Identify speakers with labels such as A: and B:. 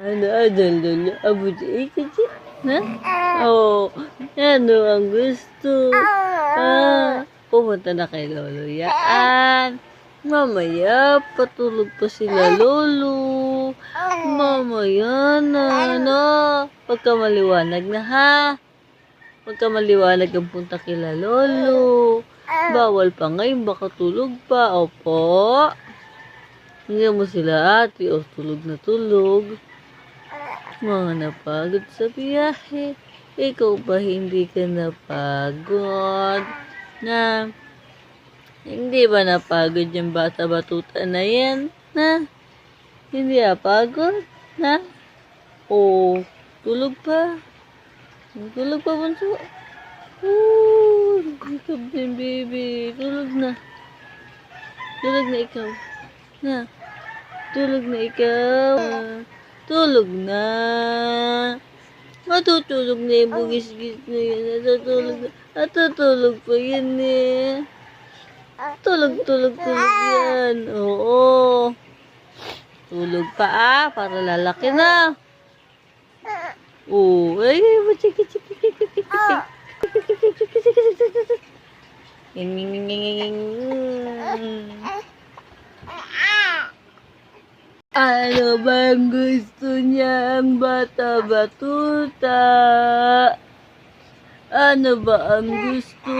A: Lolo, abuti ikiti. Ha? Oo. Ano ang gusto? Pumunta na kay Lolo yan. Mamaya, patulog pa sila Lolo. Mamaya na. Pagka maliwanag na ha. Pagka maliwanag ang punta kila Lolo. Bawal pa ngayon, baka tulog pa. Opo. Hindi mo sila ate, o tulog na tulog. Mga napagod sa biyahe. Ikaw ba hindi ka napagod? Na, hindi ba napagod yung bata-batuta na yan? Na, hindi napagod? Na, tulog pa. Tulog pa, bunso. Ikaw din, baby. Tulog na. Tulog na ikaw. Na, tulog na ikaw. Tulog na. Matutulog na yung bugis-gis na yun. Natutulog pa yan eh. Tulog yan. Oo. Tulog pa para lalaki na. Ay, chiki. Ano bang gusto niya ang bata-batuta? Ano ba ang gusto?